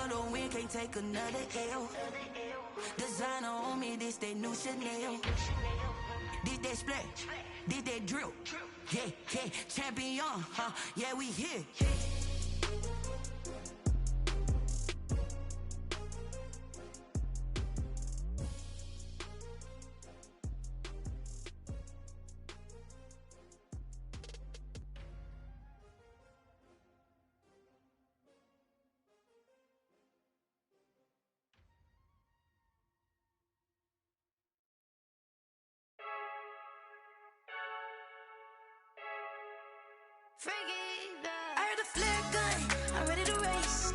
for the win, can't take another L. Designer on me, this that new Chanel. This that splash, this that drill. Yeah, yeah, champion, huh? Yeah, we here. I heard a flare gun, I'm ready to race.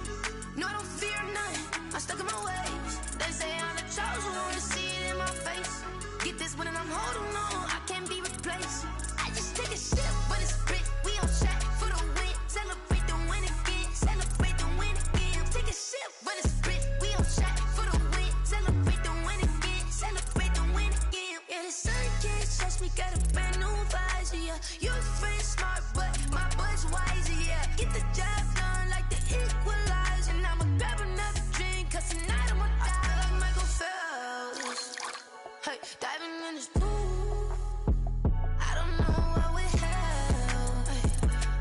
No, I don't fear none, I'm stuck in my ways. They say I'm the chosen one, see it in my face. Get this one and I'm holding on, I can't be replaced. I just take a sip, but it's split, we on track for the win. Celebrate the win again, celebrate the win again. Take a sip, but it's split, we on track for the win. Celebrate the win again, celebrate the win again. Yeah, the sun can't touch me, got a brand new visor, yeah. You're friend smart, but my bud's wiser, yeah. Get the job done like the equalizer. And I'ma grab another drink, cause tonight I'ma die like Michael Phelps. Hey, diving in this pool, I don't know what we have. Hey,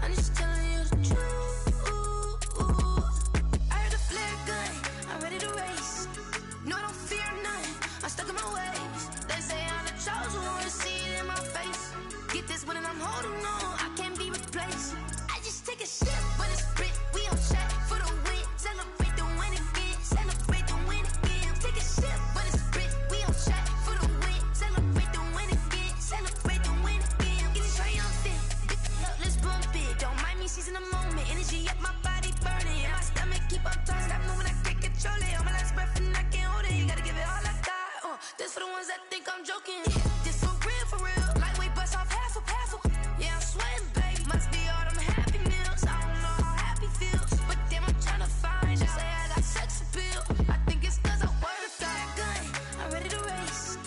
I'm just telling you the truth. I heard a flare gun, I'm ready to race. No, I don't fear none, I'm stuck in my ways. They say I'm the chosen one, see it in my face. Get this one and I'm holding on, I can't be replaced. I just take a sip, but it's split, we on track for the win. Celebrate the win again, celebrate the win again. Take a sip, but it's split, we on track for the win. Celebrate the win again, celebrate the win again. Get it triumphant, up, let's bump it. Don't mind me seizing the moment, energy up my body burning. And my stomach keep on tossing, stop moving, I can't control it. On my last breath and I can't hold it, you gotta give it all I got. This for the ones that think I'm joking. This for real, lightweight bust off half a. Yeah, I'm sweating, babe, must be all them happy meals. I don't know how happy feels, but damn, I'm tryna find you. Say I got sex appeal, I think it's cause I wear a fire gun. I'm ready to race,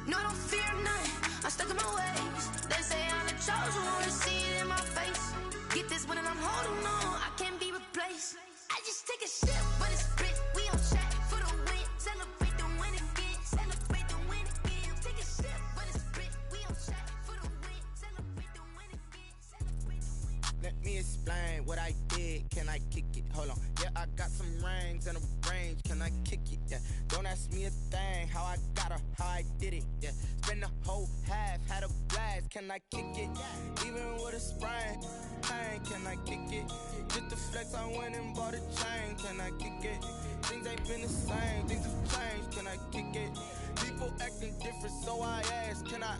no, I don't fear none, I'm stuck in my ways. They say I'm the chosen one, see it in my face. Get this one and I'm holding on, I can't be replaced. I just take a sip, but it's split, we on track for the win. Celebrate the win again, celebrate the win again. Take a sip, but it's split, we on track for the win. Celebrate the win again, celebrate the win. Let me explain what I did, can I kick it? Hold on, yeah, I got some rings and a range, can I kick it? Yeah, don't ask me a thing, how I got her, how I did it, yeah. Spend the whole half, had a blast, can I kick it? Even with a sprain, pain, can I kick it? Just the flex, I went and bought a chain, can I kick it? Things ain't been the same, things have changed, can I kick it? People acting different, so I ask, can I?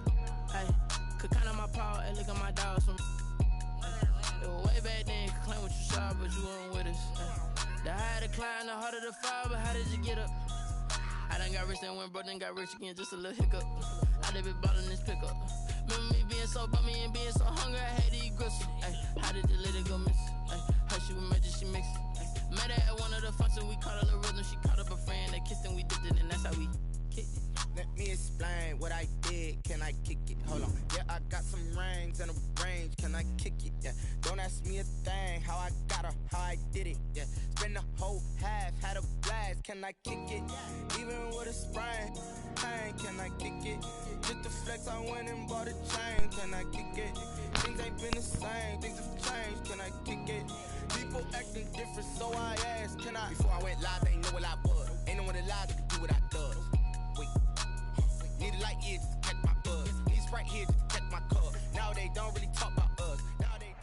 Hey, could count on my power and look at my dogs from way back then, you could claim what you saw, but you weren't with us. The higher the climb, the harder the fall, but how did you get up? I done got rich, then went broke, then got rich again, just a little hiccup. I done been ballin' this pickup. Remember me being so bummy and being so hungry, I had to eat gristle. Ay, how did you let it go miss? Ay, how she was magic, she mixed. Met her at one of the functions, we caught her the rhythm, she caught up a friend, they kissed and we dipped it, and that's how we kicked it. Let me explain what I did, can I kick it? Hold on, yeah, I got some rings and a range, can I kick it? Yeah, don't ask me a thing, how I got her, how I did it? Yeah, spend the whole half, had a blast, can I kick it? Even with a sprain, pain, can I kick it? Just the flex, I went and bought a chain, can I kick it? Things ain't been the same, things have changed, can I kick it? People acting different, so I asked, can I? Before I went live, they ain't know what I was. Ain't no one alive that could do what I does. Wait, need a light years just to catch my buzz. Need Sprite here just to catch my cup. Now they don't really talk about us. Now they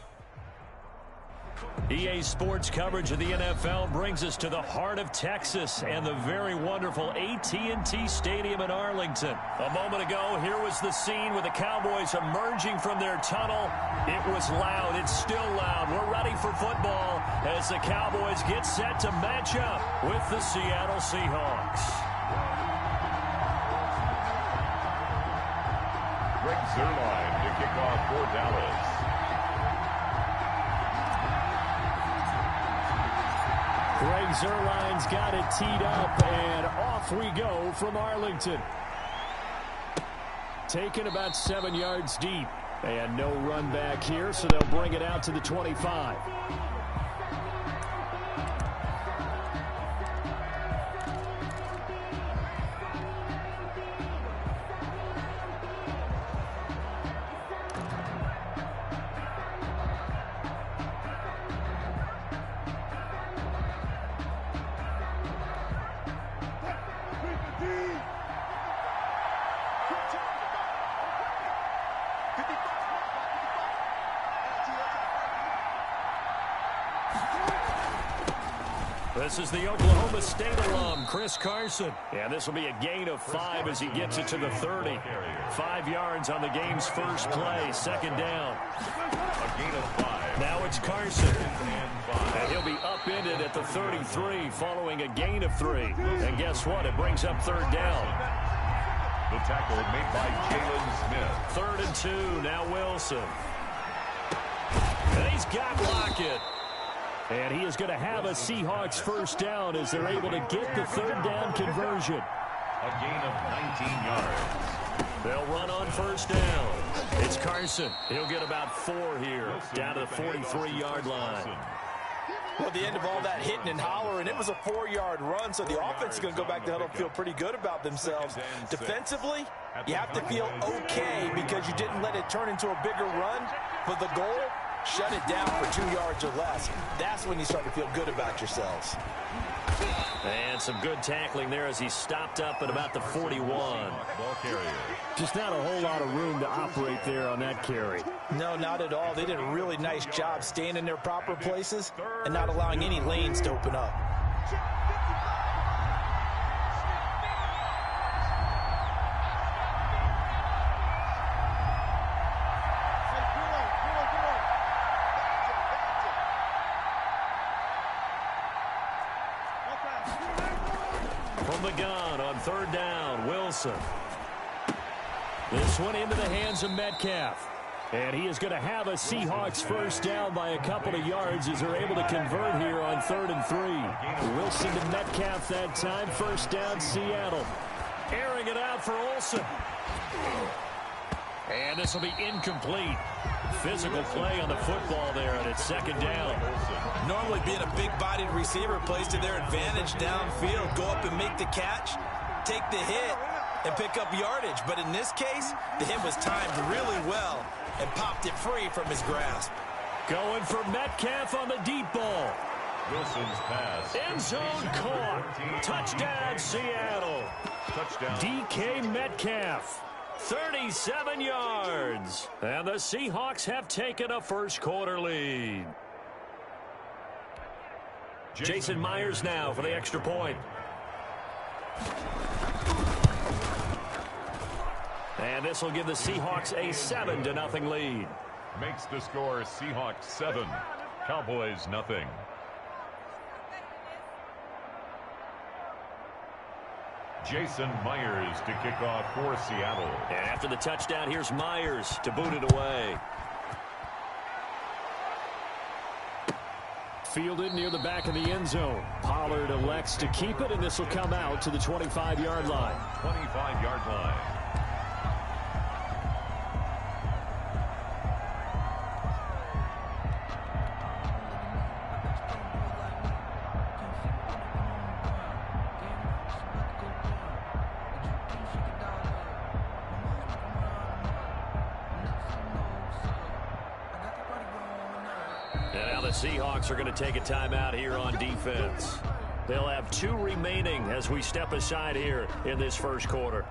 don't. EA Sports coverage of the NFL brings us to the heart of Texas and the very wonderful AT&T Stadium in Arlington. A moment ago, here was the scene with the Cowboys emerging from their tunnel. It was loud. It's still loud. We're ready for football as the Cowboys get set to match up with the Seattle Seahawks. Greg Zuerlein to kick off for Dallas. Greg Zuerlein's got it teed up, and off we go from Arlington. Taken about 7 yards deep. And no run back here, so they'll bring it out to the 25. This is the Oklahoma State alum, Chris Carson. And this will be a gain of 5 as he gets it to the 30. 5 yards on the game's first play, second down. A gain of 5. Now it's Carson. And he'll be upended at the 33 following a gain of 3. And guess what? It brings up third down. The tackle made by Jalen Smith. 3rd and 2, now Wilson. And he's got Lockett. And he is going to have a Seahawks first down as they're able to get the third down conversion. A gain of 19 yards. They'll run on first down. It's Carson. He'll get about 4 here, down to the 43-yard line. Well, at the end of all that hitting and hollering, it was a 4-yard run, so the offense is going to go back to huddle and feel pretty good about themselves. Defensively, you have to feel okay because you didn't let it turn into a bigger run, but the goal, shut it down for 2 yards or less. That's when you start to feel good about yourselves. And some good tackling there as he stopped up at about the 41. Ball carrier. Just not a whole lot of room to operate there on that carry. No, not at all. They did a really nice job staying in their proper places and not allowing any lanes to open up. From the gun on third down, Wilson. This one into the hands of Metcalf. And he is going to have a Seahawks first down by a couple of yards as they're able to convert here on 3rd and 3. Wilson to Metcalf that time. First down, Seattle. Airing it out for Olsen. And this will be incomplete. Physical play on the football there, and it's second down. Normally being a big-bodied receiver plays to their advantage downfield. Go up and make the catch, take the hit, and pick up yardage. But in this case, the hit was timed really well and popped it free from his grasp. Going for Metcalf on the deep ball. Wilson's pass. End zone caught. Touchdown, Seattle. Touchdown. DK Metcalf. 37 yards. And the Seahawks have taken a first quarter lead. Jason Myers now for the extra point. And this will give the Seahawks a 7-0 lead. Makes the score Seahawks 7, Cowboys nothing. Jason Myers to kick off for Seattle. And after the touchdown, here's Myers to boot it away. Fielded near the back of the end zone. Pollard elects to keep it, and this will come out to the 25-yard line. 25-yard line. Seahawks are going to take a timeout here on defense. They'll have 2 remaining as we step aside here in this first quarter.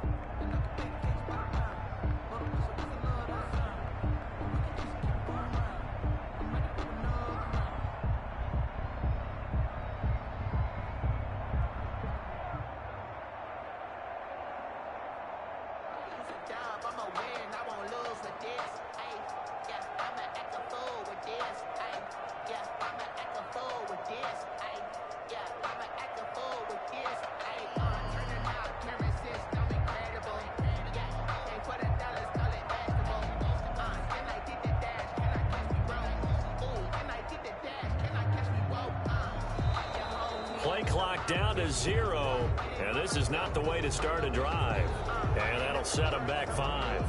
Play clock down to 0, and this is not the way to start a drive. And that'll set them back 5.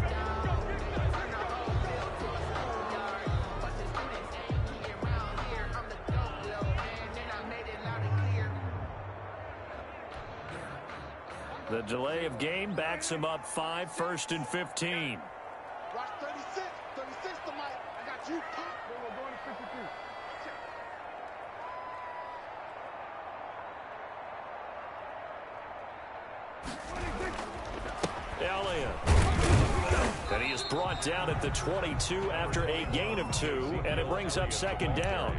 The delay of game backs him up 5, 1st and 15. Watch 36 to Mike. I got you. We're going to 52. Elliott. And he is brought down at the 22 after a gain of 2, and it brings up second down.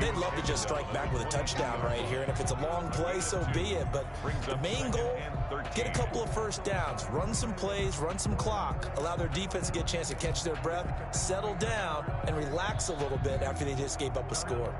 They'd love to just strike back with a touchdown right here, and if it's a long play, so be it. But the main goal, get a couple of first downs, run some plays, run some clock, allow their defense to get a chance to catch their breath, settle down, and relax a little bit after they just gave up a score.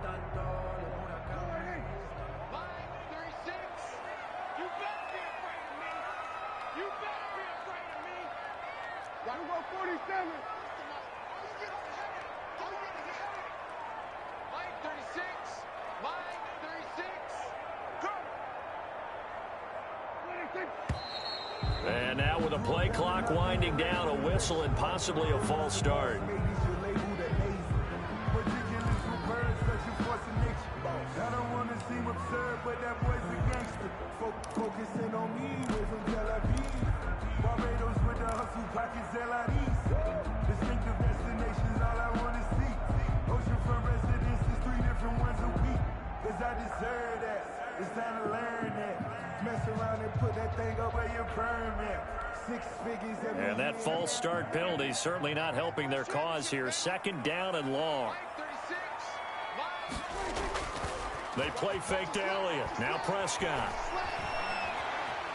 And now with a play clock winding down, a whistle and possibly a false start. It's time to learn that. Mess around and put that thing up where your permit. 6 figures. And that false start penalty certainly not helping their cause here. Second down and long. They play fake to Elliott. Now Prescott.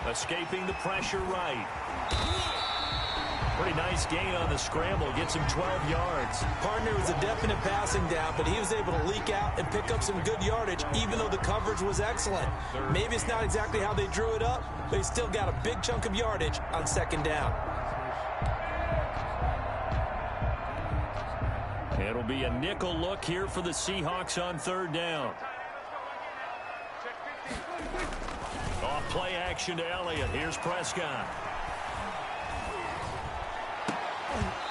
Escaping the pressure right. Pretty nice gain on the scramble. Gets him 12 yards. Partner was a definite passing down, but he was able to leak out and pick up some good yardage, even though the coverage was excellent. Maybe it's not exactly how they drew it up, but he still got a big chunk of yardage on second down. It'll be a nickel look here for the Seahawks on third down. Off play action to Elliott. Here's Prescott.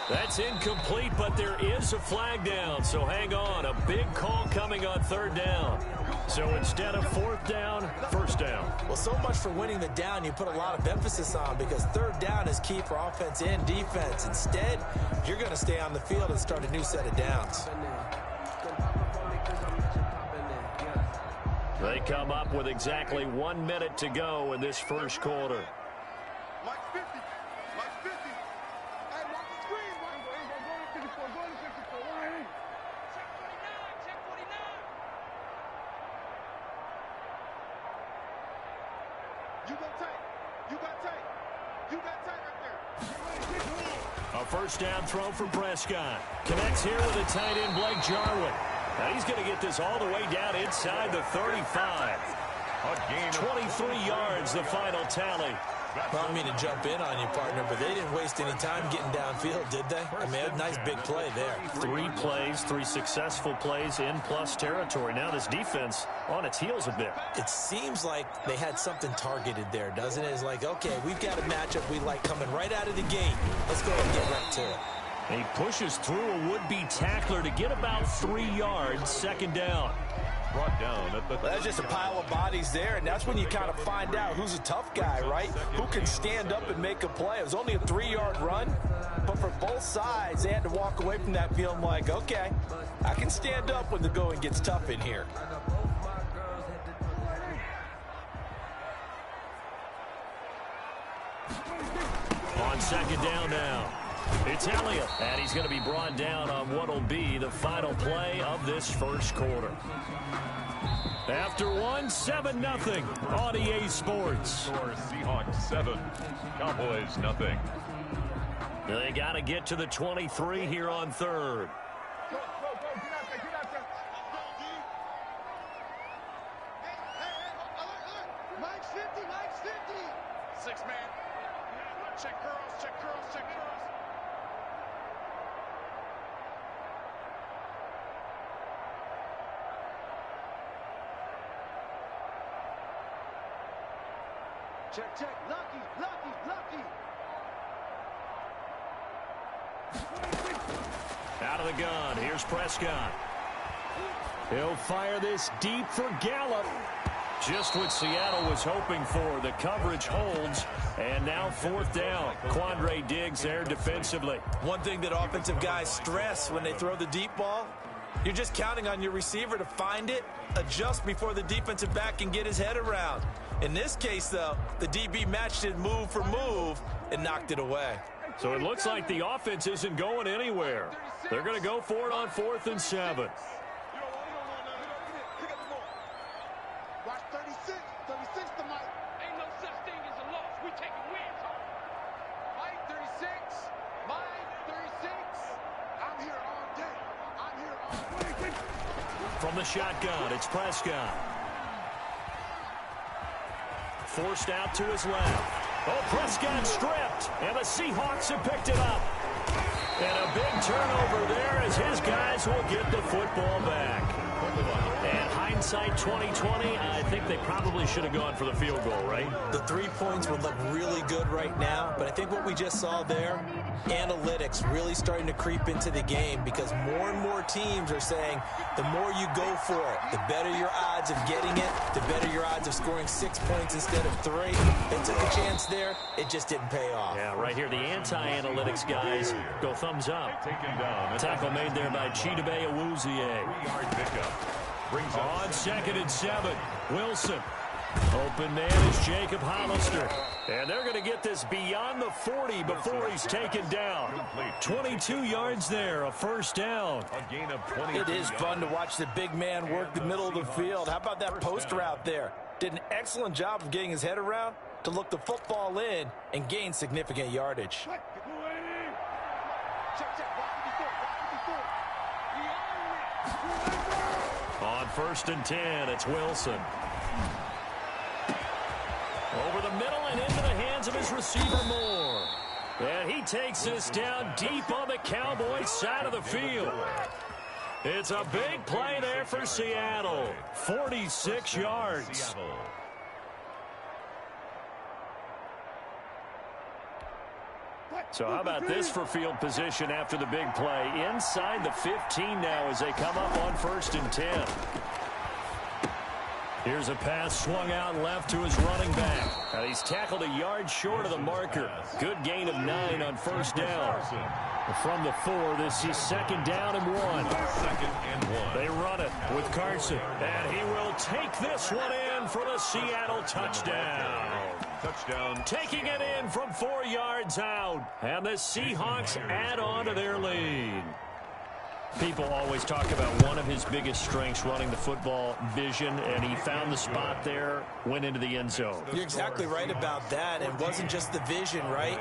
That's incomplete, but there is a flag down, so hang on. A big call coming on third down. So instead of fourth down, first down. Well, so much for winning the down you put a lot of emphasis on, because third down is key for offense and defense. Instead, you're going to stay on the field and start a new set of downs. They come up with exactly 1 minute to go in this first quarter. First down throw for Prescott. Connects here with a tight end, Blake Jarwin. Now he's going to get this all the way down inside the 35. 23 yards, the final tally. I don't mean to jump in on you, partner, but they didn't waste any time getting downfield, did they? I mean, a nice big play there. 3 plays, 3 successful plays in plus territory. Now this defense on its heels a bit. It seems like they had something targeted there, doesn't it? It's like, okay, we've got a matchup we like coming right out of the gate. Let's go ahead and get right to it. He pushes through a would-be tackler to get about 3 yards, second down. Brought down at the well, that's just a pile of bodies there, and that's when you kind of find out who's a tough guy, right? Who can stand up and make a play. It was only a 3-yard run, but for both sides, they had to walk away from that feeling like, okay, I can stand up when the going gets tough in here. On second down now. It's Elliott, and he's going to be brought down on what will be the final play of this first quarter. After 7-0 on EA Sports. Score Seahawks 7, Cowboys nothing. They got to get to the 23 here on third. Go, get out there. Hey, Mike's 50. 6-man. Check curls. Check. Lucky. Out of the gun. Here's Prescott. He'll fire this deep for Gallup. Just what Seattle was hoping for. The coverage holds. And now fourth down. Quandre Diggs there defensively. One thing that offensive guys stress when they throw the deep ball, You're just counting on your receiver to find it, adjust before the defensive back can get his head around. In this case, though, the DB matched it move for move and knocked it away. So it looks like the offense isn't going anywhere. They're going to go for it on 4th and 7. Watch 36. 36 to Mike. Ain't no such thing as a loss. We taking wins home. Mike 36. Mike 36. I'm here all day. I'm here all day. From the shotgun, it's Prescott. Forced out to his left. Oh, Prescott stripped, and the Seahawks have picked it up. And a big turnover there as his guys will get the football back. And hindsight 2020, I think they probably should have gone for the field goal, right? The 3 points would look really good right now, but I think what we just saw there, analytics really starting to creep into the game because more and more teams are saying the more you go for it, the better your odds of getting it, the better your odds of scoring 6 points instead of 3. They took a chance there. It just didn't pay off. Yeah, right here, the anti-analytics guys go thumbs up. Tackle made there by Chidobe Awuzie. 3-yard pickup. On 2nd and 7, Wilson. Open man is Jacob Hollister. And they're going to get this beyond the 40 before he's taken down. 22 yards there, a first down. A gain of 20. It is fun to watch the big man work the middle of the field. How about that post route there? Did an excellent job of getting his head around to look the football in and gain significant yardage. On 1st and 10, it's Wilson. Over the middle and into the hands of his receiver, Moore. And he takes this down deep on the Cowboys side of the field. It's a big play there for Seattle. 46 yards. So how about this for field position after the big play? Inside the 15 now as they come up on 1st and 10. Here's a pass swung out left to his running back. He's tackled a yard short of the marker. Good gain of 9 on 1st down. From the 4, this is 2nd down and 1. 2nd and 1. They run it with Carson. And he will take this one in for the Seattle touchdown. Touchdown. Taking it in from 4 yards out. And the Seahawks add on to their lead. People always talk about one of his biggest strengths, running the football, vision, and he found the spot there, went into the end zone. You're exactly right about that. It wasn't just the vision, right?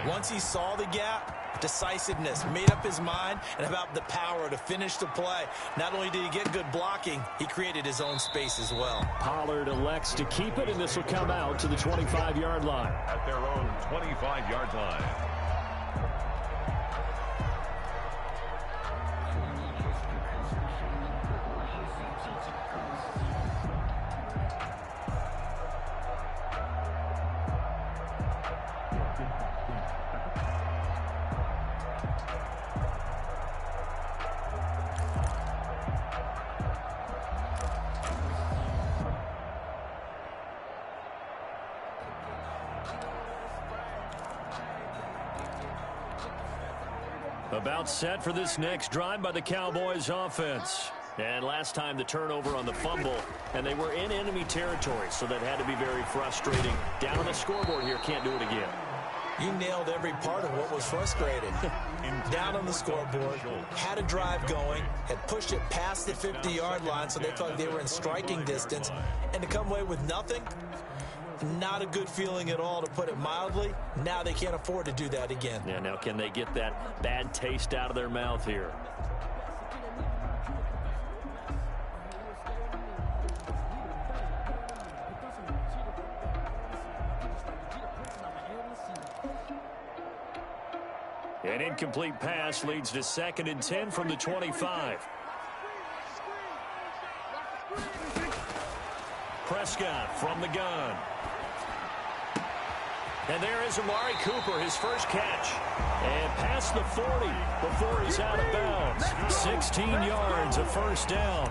Once he saw the gap, decisiveness, made up his mind, and about the power to finish the play. Not only did he get good blocking, he created his own space as well. Pollard elects to keep it, and this will come out to the 25-yard line. At their own 25-yard line. About set for this next drive by the Cowboys offense. And last time the turnover on the fumble, and they were in enemy territory, so that had to be very frustrating. Down on the scoreboard here, can't do it again. You nailed every part of what was frustrating. Down on the scoreboard, had a drive going, had pushed it past the 50-yard line so they thought they were in striking distance, and to come away with nothing, not a good feeling at all, to put it mildly. Now they can't afford to do that again. Yeah, now can they get that bad taste out of their mouth here? An incomplete pass leads to 2nd and 10 from the 25. Prescott from the gun. And there is Amari Cooper, his first catch. And past the 40 before he's out of bounds. 16 yards, a first down.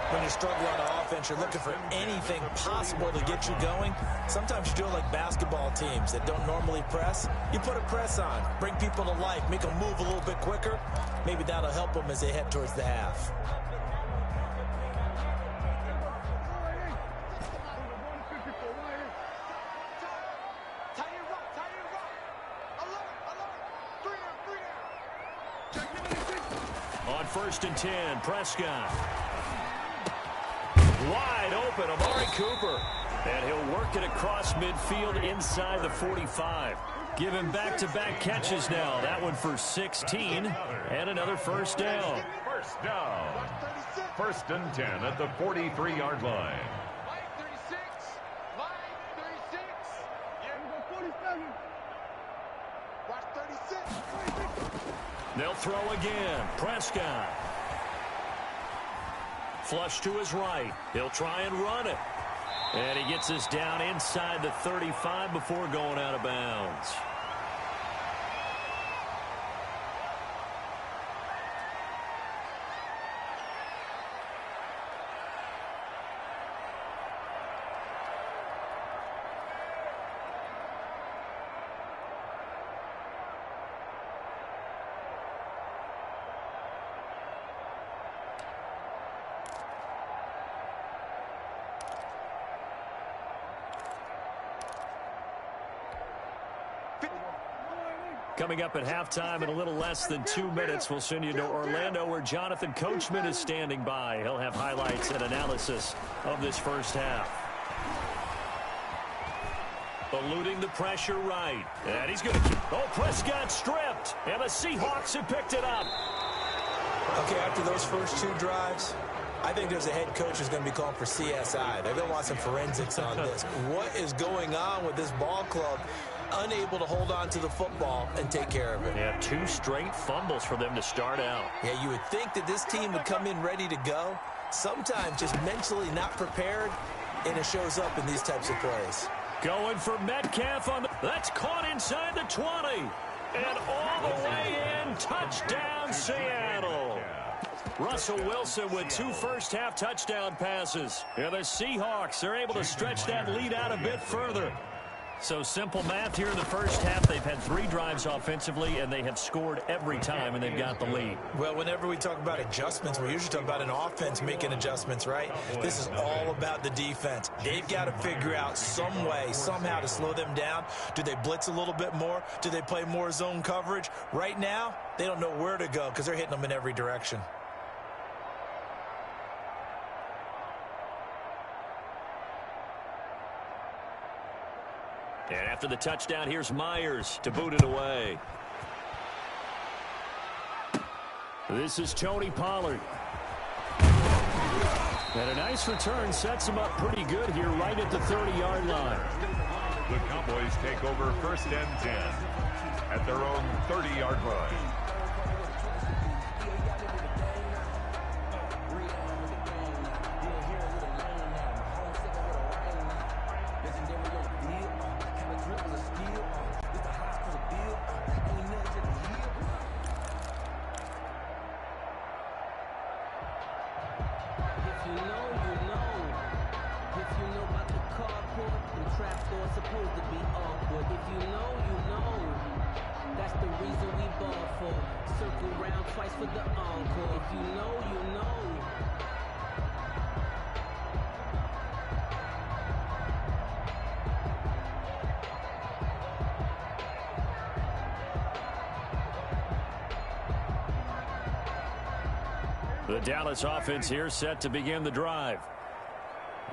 When you struggle on offense, you're looking for anything possible to get you going. Sometimes you do it like basketball teams that don't normally press. You put a press on, bring people to life, make them move a little bit quicker. Maybe that'll help them as they head towards the half. On 1st and 10, Prescott. Wide open, Amari Cooper. And he'll work it across midfield inside the 45. Give him back-to-back catches now. That one for 16 and another first down. First down. 1st and 10 at the 43-yard line. Line 36. Line 36. Yeah. 47. Watch 36. They'll throw again. Prescott. Flush to his right. He'll try and run it. And he gets us down inside the 35 before going out of bounds. Coming up at halftime in a little less than 2 minutes, we'll send you to Orlando where Jonathan Coachman is standing by. He'll have highlights and analysis of this first half. Eluding the pressure right. And he's going to keep... Oh, Prescott stripped. And the Seahawks have picked it up. Okay, after those first 2 drives, I think there's a head coach who's going to be calling for CSI. They're going to want some forensics on this. What is going on with this ball club? Unable to hold on to the football and take care of it. Yeah, 2 straight fumbles for them to start out. Yeah, you would think that this team would come in ready to go. Sometimes just mentally not prepared, and it shows up in these types of plays. Going for Metcalf on the... That's caught inside the 20. And all the way in. Touchdown, Seattle. Russell Wilson with 2 first-half touchdown passes. And the Seahawks are able to stretch that lead out a bit further. So simple math here in the first half. They've had 3 drives offensively, and they have scored every time, and they've got the lead. Well, whenever we talk about adjustments, we usually talk about an offense making adjustments, right? This is all about the defense. They've got to figure out some way, somehow to slow them down. Do they blitz a little bit more? Do they play more zone coverage? Right now, they don't know where to go because they're hitting them in every direction. And after the touchdown, here's Myers to boot it away. This is Tony Pollard. And a nice return sets him up pretty good here right at the 30-yard line. The Cowboys take over 1st and 10 at their own 30-yard line. The Dallas offense here set to begin the drive.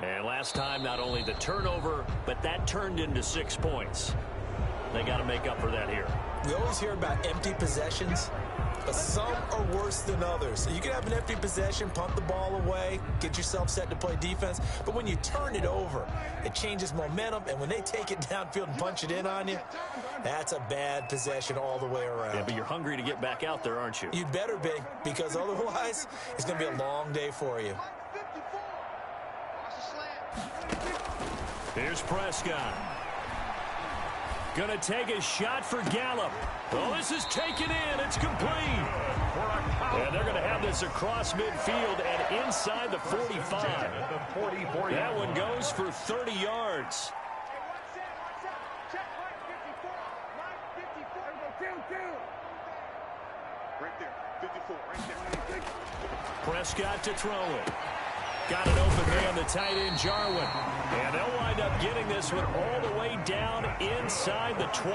And last time, not only the turnover, but that turned into 6 points. They got to make up for that here. We always hear about empty possessions, but some are worse than others. So you can have an empty possession, pump the ball away, get yourself set to play defense. But when you turn it over, it changes momentum. And when they take it downfield and punch it in on you, that's a bad possession all the way around. Yeah, but you're hungry to get back out there, aren't you? You'd better be, because otherwise it's going to be a long day for you. Here's Prescott. Gonna take a shot for Gallup. Oh, this is taken in. It's complete. And they're going to have this across midfield and inside the 45. That one goes for 30 yards. Right there, 54, right there. Prescott to throw it. Got an open man, the tight end, Jarwin. And they'll wind up getting this one all the way down inside the 20.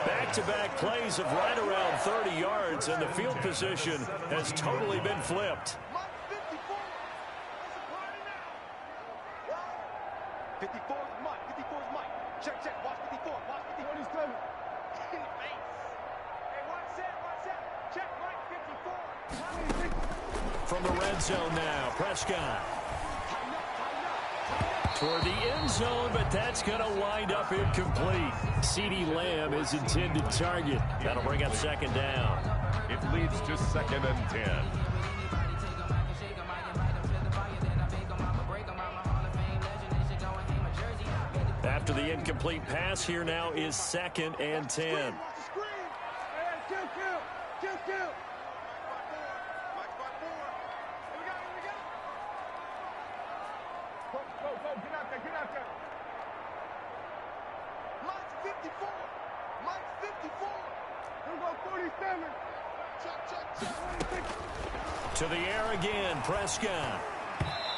Back-to-back plays of right around 30 yards, and the field position has totally been flipped. 54 is Mike. 54 is Mike. Check, check. Watch 54. Watch 54. He's coming. In the face. Hey, watch that. Watch that. Check, Mike. 54. From the red zone now, Prescott. Toward the end zone, but that's going to wind up incomplete. CeeDee Lamb is intended target. That'll bring up second down. It leads to 2nd and 10. After the incomplete pass, here now is 2nd and 10. To the air again, Prescott.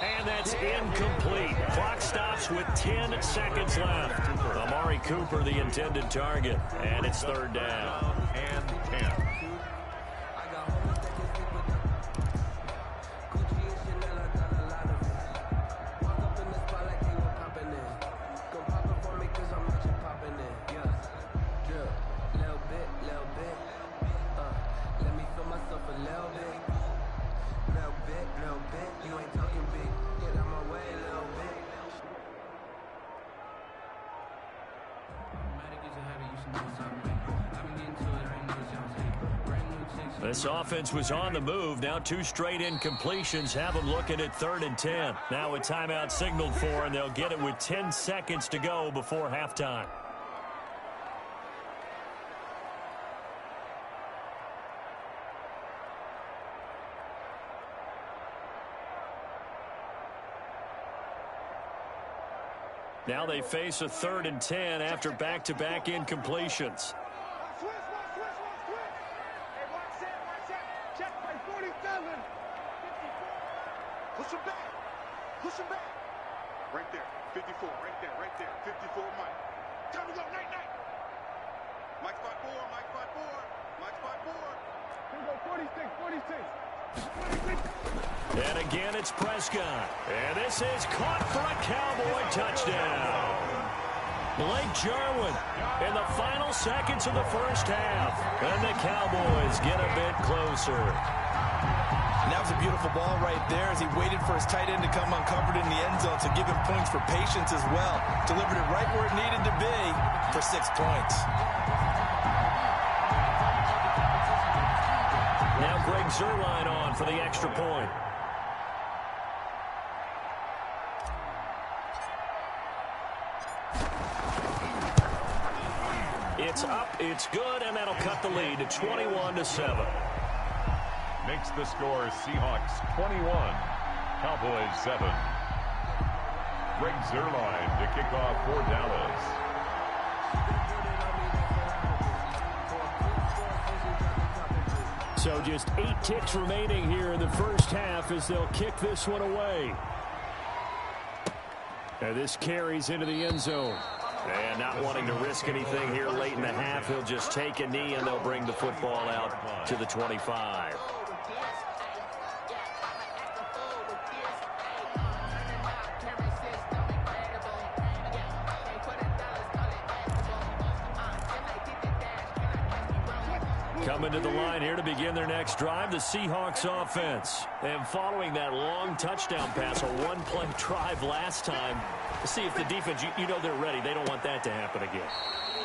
And that's incomplete. Clock stops with 10 seconds left. Amari Cooper, the intended target. And it's 3rd down. And 10. This offense was on the move. Now 2 straight incompletions have them looking at 3rd and 10. Now a timeout signaled for, and they'll get it with 10 seconds to go before halftime. Now they face a 3rd and 10 after back-to-back incompletions. Push him back. Push him back. Right there. 54. Right there. Right there. 54, Mike. Time to go. Night, night. Mike spot 4. Mike spot 4. Mike spot 4. Here we go. 46. 46. 46. And again, it's Prescott. And this is caught for a Cowboy touchdown. Blake Jarwin in the final seconds of the first half. And the Cowboys get a bit closer. And that was a beautiful ball right there as he waited for his tight end to come uncovered in the end zone to give him points for patience as well. Delivered it right where it needed to be for 6 points. Now Greg Zuerlein on for the extra point. It's up, it's good, and that'll cut the lead to 21-7. Makes the score Seahawks 21, Cowboys 7. Greg Zuerlein to kick off for Dallas. So just 8 ticks remaining here in the first half as they'll kick this one away. And this carries into the end zone. And not wanting to risk anything here late in the half, he'll just take a knee and they'll bring the football out to the 25. Coming to the line here to begin their next drive, the Seahawks offense. And following that long touchdown pass, a one-play drive last time, see if the defense, you know they're ready. They don't want that to happen again.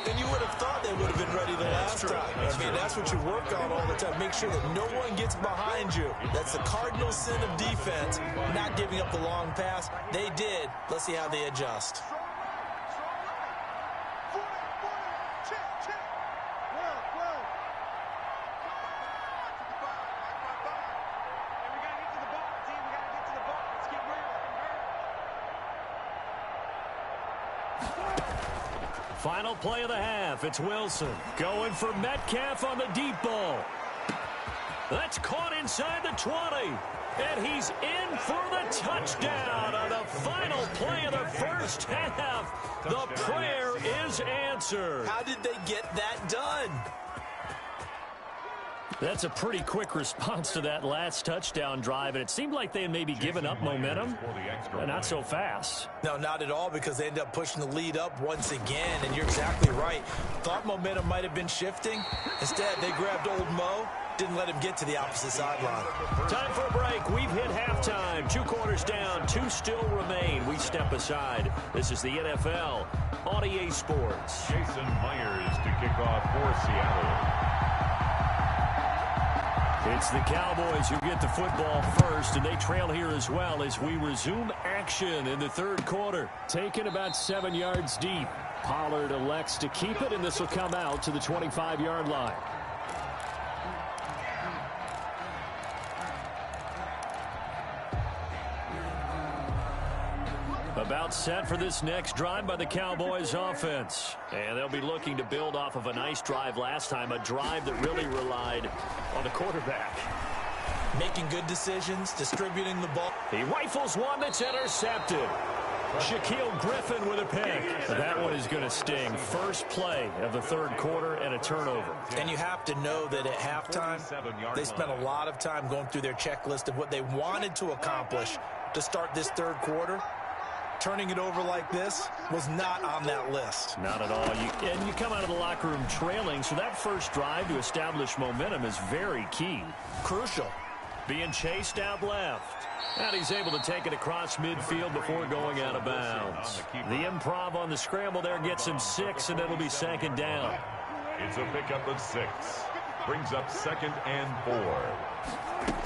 And you would have thought they would have been ready the last time. I mean, that's what you work on all the time. Make sure that no one gets behind you. That's the cardinal sin of defense, not giving up the long pass. They did. Let's see how they adjust. Final play of the half. It's Wilson going for Metcalf on the deep ball. That's caught inside the 20. And he's in for the touchdown on the final play of the first half. The prayer is answered. How did they get that done? That's a pretty quick response to that last touchdown drive, and it seemed like they had maybe given up momentum. Not so fast. No, not at all, because they ended up pushing the lead up once again, and you're exactly right. Thought momentum might have been shifting. Instead, they grabbed old Mo, didn't let him get to the opposite sideline. Time for a break. We've hit halftime. 2 quarters down, 2 still remain. We step aside. This is the NFL on EA Sports. Jason Myers to kick off for Seattle. It's the Cowboys who get the football first, and they trail here as well as we resume action in the third quarter. Taken about 7 yards deep. Pollard elects to keep it, and this will come out to the 25-yard line. About set for this next drive by the Cowboys offense. And they'll be looking to build off of a nice drive last time, a drive that really relied on the quarterback. Making good decisions, distributing the ball. He rifles one that's intercepted. Shaquille Griffin with a pick. That one is going to sting. First play of the third quarter and a turnover. And you have to know that at halftime, they spent a lot of time going through their checklist of what they wanted to accomplish to start this third quarter. Turning it over like this was not on that list. Not at all. And you come out of the locker room trailing, so that first drive to establish momentum is very key. Crucial. Being chased out left. And he's able to take it across midfield before going out of bounds. The improv on the scramble there gets him 6, and it'll be second down. It's a pickup of 6. Brings up 2nd and 4.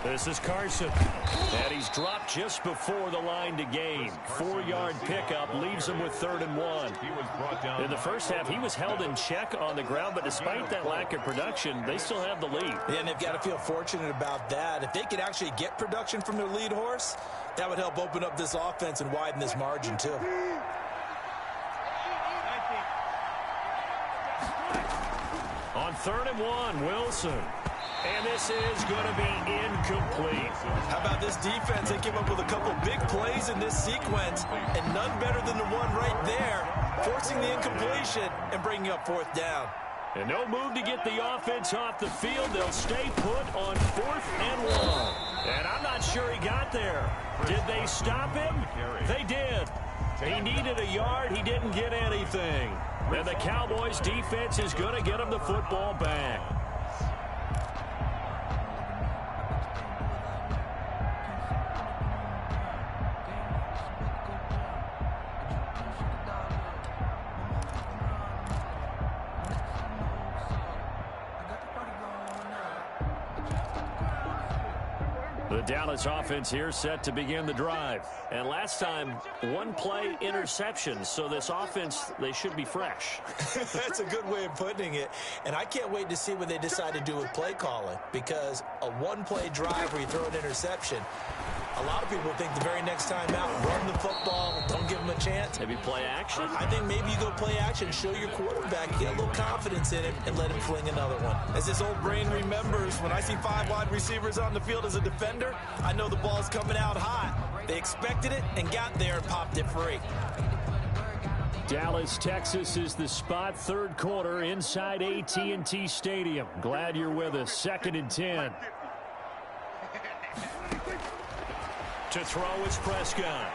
This is Carson, and he's dropped just before the line to gain. 4-yard pickup leaves him with 3rd and 1. In the first half, he was held in check on the ground, but despite that lack of production, they still have the lead. Yeah, and they've got to feel fortunate about that. If they could actually get production from their lead horse, that would help open up this offense and widen this margin, too. On 3rd and 1, Wilson. And this is going to be incomplete. How about this defense? They came up with a couple big plays in this sequence, and none better than the one right there, forcing the incompletion and bringing up 4th down. And no move to get the offense off the field. They'll stay put on 4th and 1. And I'm not sure he got there. Did they stop him? They did. He needed a yard. He didn't get anything. And the Cowboys defense is going to get him the football back. The Dallas offense here set to begin the drive. And last time, 1 play interception. So this offense, they should be fresh. That's a good way of putting it. And I can't wait to see what they decide to do with play calling. Because a 1-play drive where you throw an interception, a lot of people think the very next time out, run the football, don't give them a chance. Maybe play action? I think maybe you go play action, show your quarterback, get a little confidence in him, and let him fling another one. As this old brain remembers, when I see 5 wide receivers on the field as a defender, I know the ball's coming out hot. They expected it and got there and popped it free. Dallas, Texas is the spot. Third quarter inside AT&T Stadium. Glad you're with us. 2nd and 10. To throw is Prescott.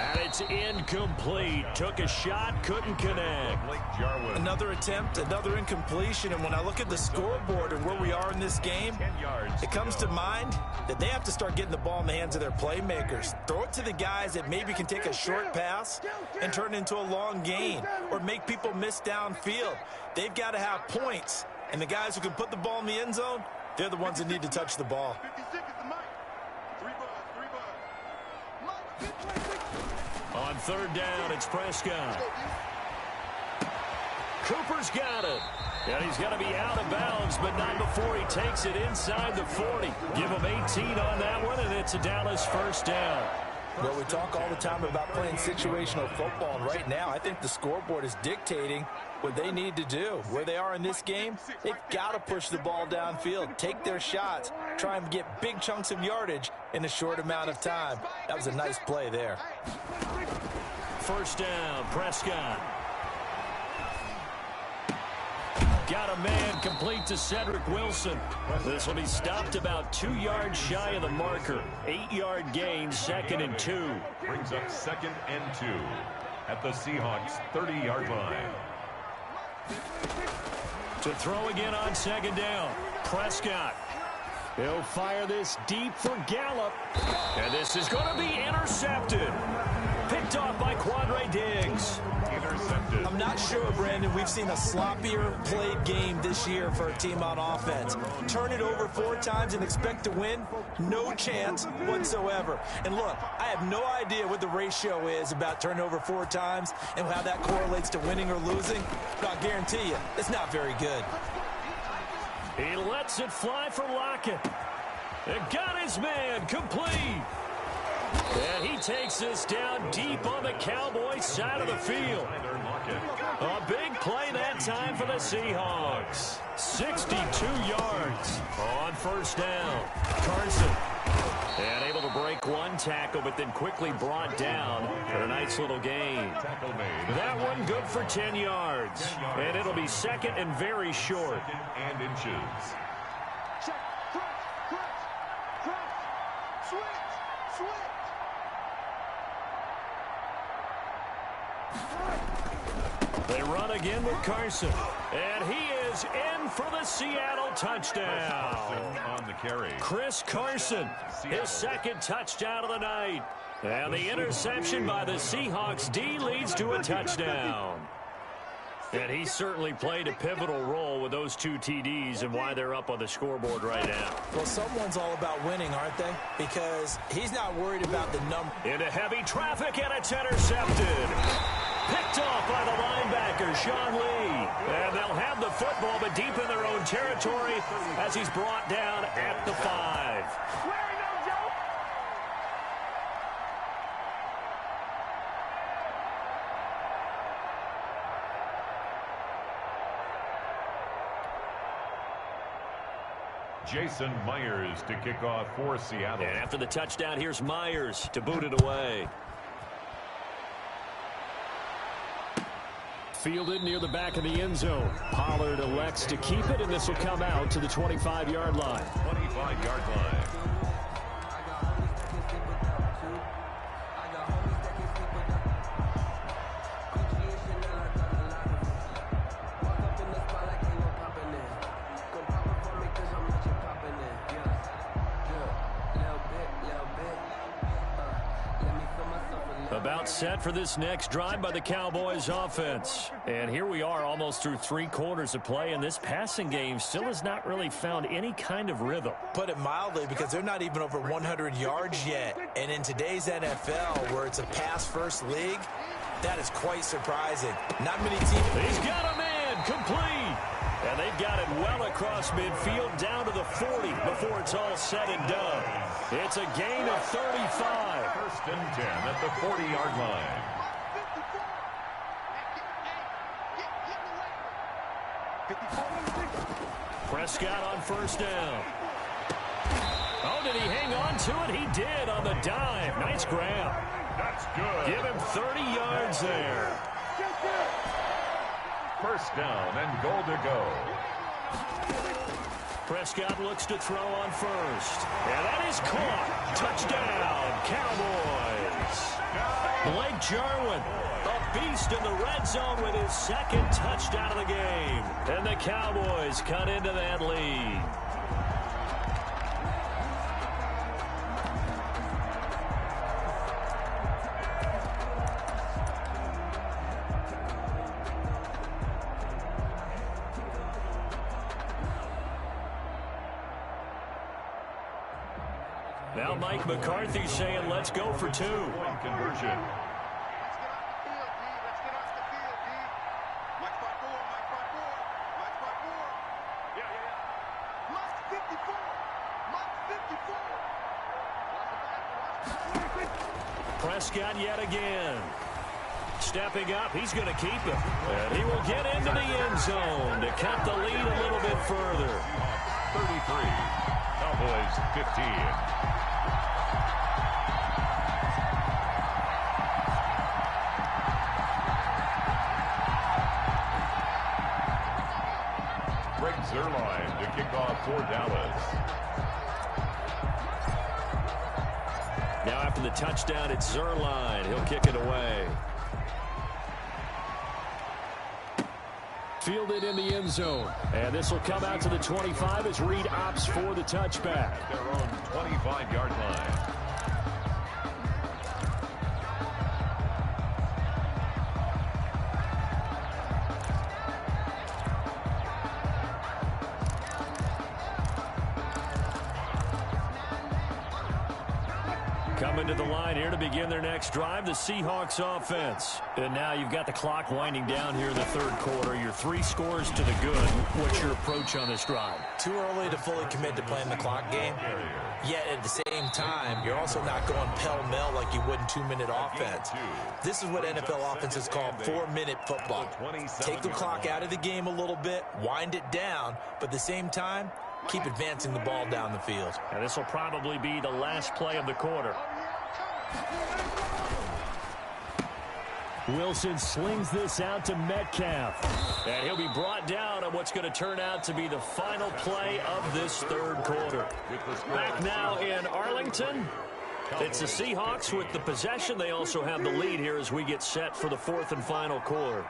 And it's incomplete. Took a shot, couldn't connect. Another attempt, another incompletion. And when I look at the scoreboard and where we are in this game, it comes to mind that they have to start getting the ball in the hands of their playmakers. Throw it to the guys that maybe can take a short pass and turn it into a long gain or make people miss downfield. They've got to have points. And the guys who can put the ball in the end zone, they're the ones that need to touch the ball. On 3rd down, it's Prescott. Cooper's got it. And he's going to be out of bounds, but not before he takes it inside the 40. Give him 18 on that one, and it's a Dallas first down. Well, we talk all the time about playing situational football, and right now I think the scoreboard is dictating what they need to do. Where they are in this game, they've got to push the ball downfield, take their shots, try and get big chunks of yardage in a short amount of time. That was a nice play there. First down, Prescott. Got a man complete to Cedric Wilson. This will be stopped about 2 yards shy of the marker. 8-yard gain, 2nd and 2. Brings up 2nd and 2 at the Seahawks 30-yard line. To throw again on 2nd down, Prescott. He'll fire this deep for Gallup. And this is going to be intercepted. Picked off by Quandre Diggs. Intercepted. I'm not sure, Brandon, we've seen a sloppier played game this year for a team on offense. Turn it over 4 times and expect to win? No chance whatsoever. And look, I have no idea what the ratio is about turning over 4 times and how that correlates to winning or losing, but I'll guarantee you, it's not very good. He lets it fly for Lockett. And got his man complete. And he takes this down deep on the Cowboys side of the field. A big play that time for the Seahawks. 62 yards on first down. Carson. And able to break 1 tackle, but then quickly brought down for a nice little gain. That one good for 10 yards. And it'll be 2nd and very short. 2nd and inches. They run again with Carson. And he is in for the Seattle touchdown. On the carry. Chris Carson, his 2nd touchdown of the night. And the interception by the Seahawks D leads to a touchdown. And he certainly played a pivotal role with those 2 TDs and why they're up on the scoreboard right now. Well, someone's all about winning, aren't they? Because he's not worried about the number. Into heavy traffic, and it's intercepted. Picked off by the linebacker, Sean Lee. And they'll have the football, but deep in their own territory as he's brought down at the 5. Jason Myers to kick off for Seattle. And after the touchdown, here's Myers to boot it away. Fielded near the back of the end zone. Pollard elects to keep it, and this will come out to the 25-yard line. 25-yard line. About set for this next drive by the Cowboys offense. And here we are almost through 3 quarters of play, and this passing game still has not really found any kind of rhythm. Put it mildly, because they're not even over 100 yards yet. And in today's NFL, where it's a pass-first league, that is quite surprising. Not many teams. He's got a man complete. And they've got it well across midfield down to the 40 before it's all said and done. It's a gain of 35. 1st and 10 at the 40-yard line. Prescott on first down. Oh, did he hang on to it? He did on the dive. Nice grab. That's good. Give him 30 yards there. 1st down and goal to go. Prescott looks to throw on first. And that is caught. Touchdown, Cowboys. Blake Jarwin, a beast in the red zone with his 2nd touchdown of the game. And the Cowboys cut into that lead. Now Mike McCarthy saying, let's go for 2. Point conversion. Prescott yet again. Stepping up, he's going to keep it. And he will get into the end zone to cut the lead a little bit further. 33, Cowboys 15. Zerline to kick off for Dallas. Now after the touchdown, it's Zerline. He'll kick it away. Fielded in the end zone. And this will come out to the 25 as Reed opts for the touchback. At their own 25-yard line. Coming to the line here to begin their next drive, the Seahawks offense. And now you've got the clock winding down here in the third quarter. Your 3 scores to the good. What's your approach on this drive? Too early to fully commit to playing the clock game. Yet at the same time, you're also not going pell-mell like you would in 2-minute offense. This is what NFL offenses call 4-minute football. Take the clock out of the game a little bit, wind it down, but at the same time, keep advancing the ball down the field. And this will probably be the last play of the quarter. Wilson slings this out to Metcalf. And he'll be brought down on what's going to turn out to be the final play of this third quarter. Back now in Arlington. It's the Seahawks with the possession. They also have the lead here as we get set for the fourth and final quarter.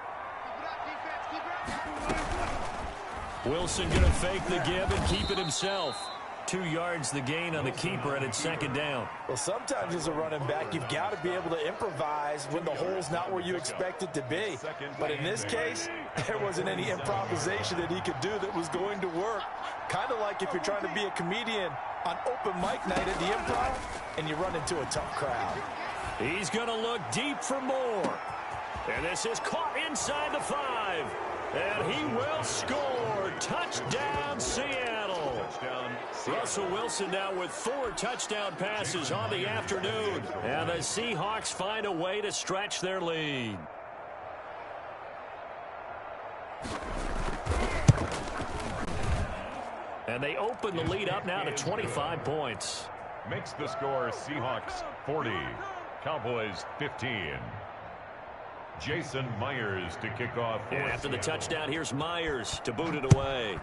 Wilson going to fake the give and keep it himself. 2 yards the gain on the keeper, and it's second down. Well, sometimes as a running back, you've got to be able to improvise when the hole's not where you expect it to be. But in this case, there wasn't any improvisation that he could do that was going to work. Kind of like if you're trying to be a comedian on open mic night at the Improv, and you run into a tough crowd. He's going to look deep for more. And this is caught inside the 5. And he will score. Touchdown, Seattle. Russell Wilson now with 4 touchdown passes on the afternoon. And the Seahawks find a way to stretch their lead. And they open the lead up now to 25 points. Makes the score Seahawks 40, Cowboys 15. Jason Myers to kick off. And after the touchdown, here's Myers to boot it away.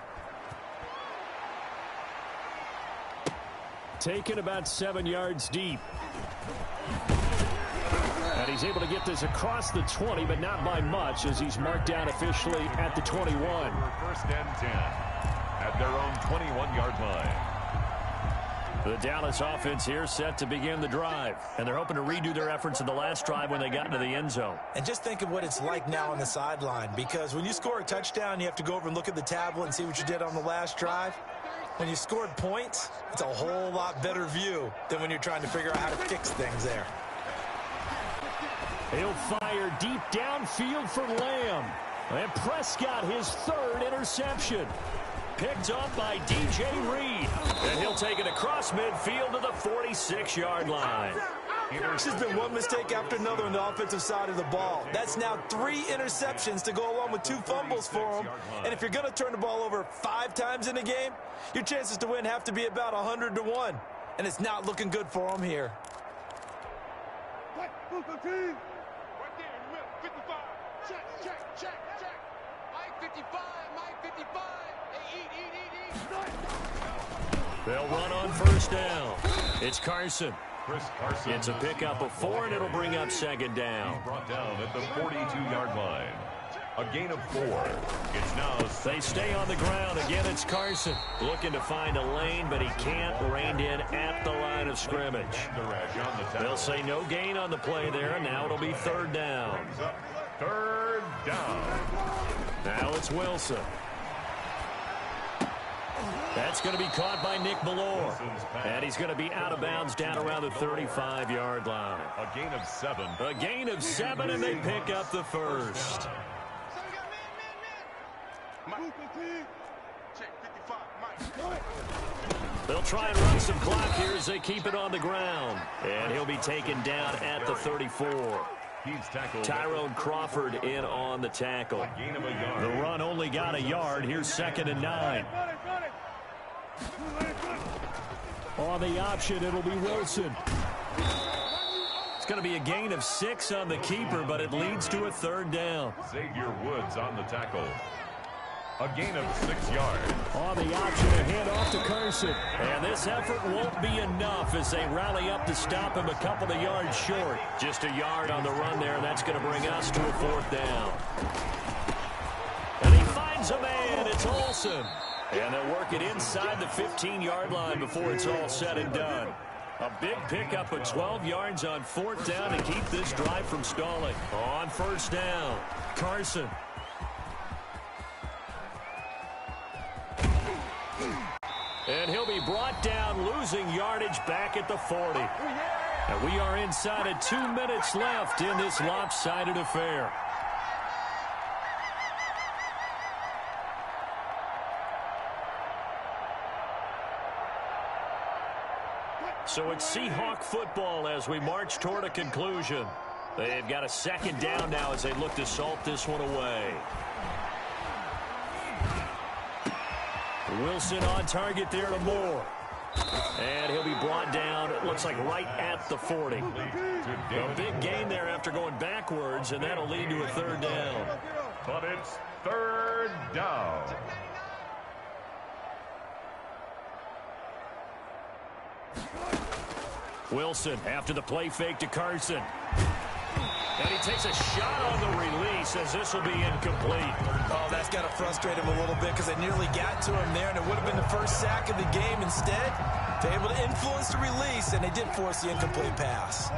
Taken about 7 yards deep. And he's able to get this across the 20, but not by much as he's marked down officially at the 21. First and 10 at their own 21-yard line. The Dallas offense here set to begin the drive. And they're hoping to redo their efforts in the last drive when they got into the end zone. And just think of what it's like now on the sideline, because when you score a touchdown, you have to go over and look at the tablet and see what you did on the last drive. When you scored points, it's a whole lot better view than when you're trying to figure out how to fix things there. He'll fire deep downfield for Lamb. And Prescott, his 3rd interception. Picked up by DJ Reed. And he'll take it across midfield to the 46-yard line. There's been one mistake after another on the offensive side of the ball. That's now 3 interceptions to go along with 2 fumbles for him. And if you're going to turn the ball over 5 times in a game, your chances to win have to be about 100 to 1. And it's not looking good for him here. Right there in the middle, 55. Check. Mike 55. They'll run on first down. It's Carson. Chris Carson. It's a pickup of 4, and it'll bring up second down. He's brought down at the 42-yard line. A gain of 4. It's now. They stay on the ground. Again, it's Carson looking to find a lane, but he can't. Reined in at the line of scrimmage. They'll say no gain on the play there, and now it'll be 3rd down. 3rd down. Now it's Wilson. That's going to be caught by Nick Ballore. And he's going to be out of bounds down around the 35-yard line. A gain of 7. A gain of 7, and they pick up the first. Check 55. 25, Mike. They'll try and run some clock here as they keep it on the ground. And he'll be taken down at the 34. He's tackled. Tyrone Crawford in on the tackle. Gain of a yard. The run only got a yard. Here's 2nd and 9. On the option, it'll be Wilson. It's going to be a gain of 6 on the keeper, but it leads to a 3rd down. Xavier Woods on the tackle. A gain of 6 yards. On the option, a hand off to Carson. And this effort won't be enough as they rally up to stop him a couple of yards short. Just a yard on the run there, and that's going to bring us to a 4th down. And he finds a man. It's Olsen. And they'll work it inside the 15-yard line before it's all said and done. A big pickup of 12 yards on 4th down to keep this drive from stalling. On 1st down, Carson. And he'll be brought down, losing yardage back at the 40. And we are inside of 2 minutes left in this lopsided affair. So it's Seahawk football as we march toward a conclusion. They've got a 2nd down now as they look to salt this one away. Wilson on target there to Moore. And he'll be brought down, it looks like right at the 40. A big gain there after going backwards, and that'll lead to a 3rd down. But it's 3rd down. Wilson after the play fake to Carson. And he takes a shot on the release as this will be incomplete. Oh, that's got to frustrate him a little bit because they nearly got to him there, and it would have been the first sack of the game. Instead, they're able to influence the release, and they did force the incomplete pass.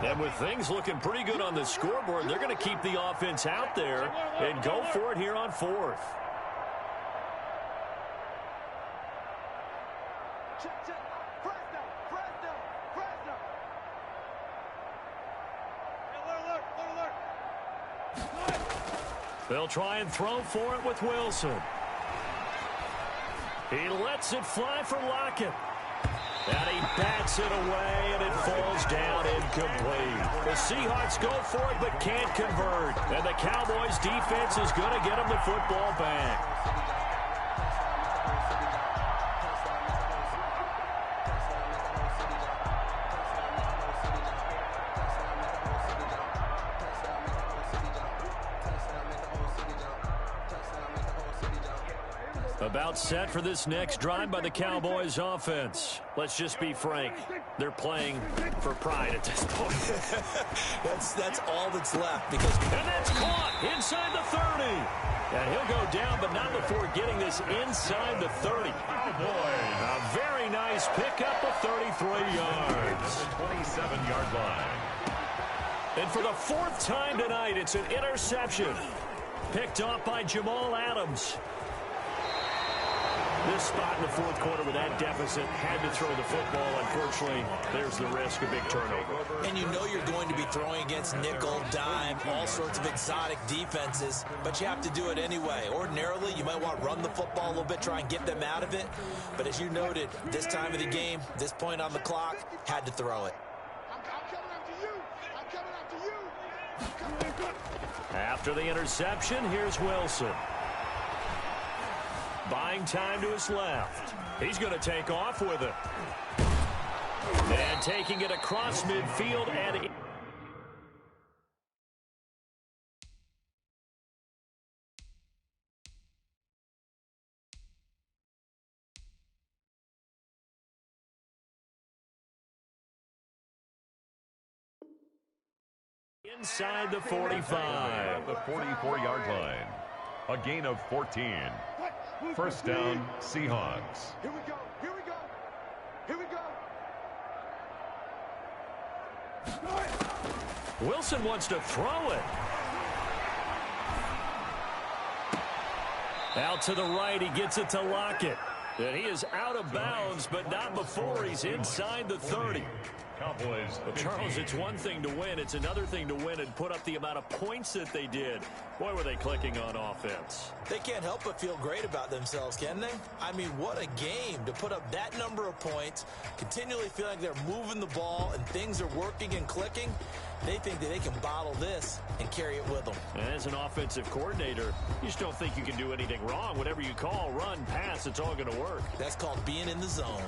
And with things looking pretty good on the scoreboard, they're going to keep the offense out there and go for it here on 4th. They'll try and throw for it with Wilson. He lets it fly for Lockett. And he bats it away, and it falls down incomplete. The Seahawks go for it but can't convert. And the Cowboys' defense is going to get them the football back. About set for this next drive by the Cowboys offense. Let's just be frank. They're playing for pride at this point. that's all that's left. And that's caught inside the 30. And he'll go down, but not before getting this inside the 30. Oh, boy. A very nice pickup of 33 yards. 27-yard line. And for the 4th time tonight, it's an interception. Picked off by Jamal Adams. This spot in the 4th quarter with that deficit, had to throw the football. Unfortunately, there's the risk of big turnover. And you know you're going to be throwing against nickel, dime, all sorts of exotic defenses, but you have to do it anyway. Ordinarily, you might want to run the football a little bit, try and get them out of it. But as you noted, this time of the game, this point on the clock, had to throw it. After the interception, here's Wilson. Buying time to his left. He's going to take off with it. And taking it across midfield and inside the 45. The 44-yard line. A gain of 14. 1st down, Seahawks. Here we go. Here we go. Here we go. Wilson wants to throw it. Out to the right, he gets it to Lockett. And he is out of bounds, but not before he's inside the 30. Cowboys. But Charles, it's one thing to win. It's another thing to win and put up the amount of points that they did. Boy, were they clicking on offense. They can't help but feel great about themselves, can they? I mean, what a game to put up that number of points, continually feeling like they're moving the ball and things are working and clicking. They think that they can bottle this and carry it with them. And as an offensive coordinator, you just don't think you can do anything wrong. Whatever you call, run, pass, it's all going to work. That's called being in the zone.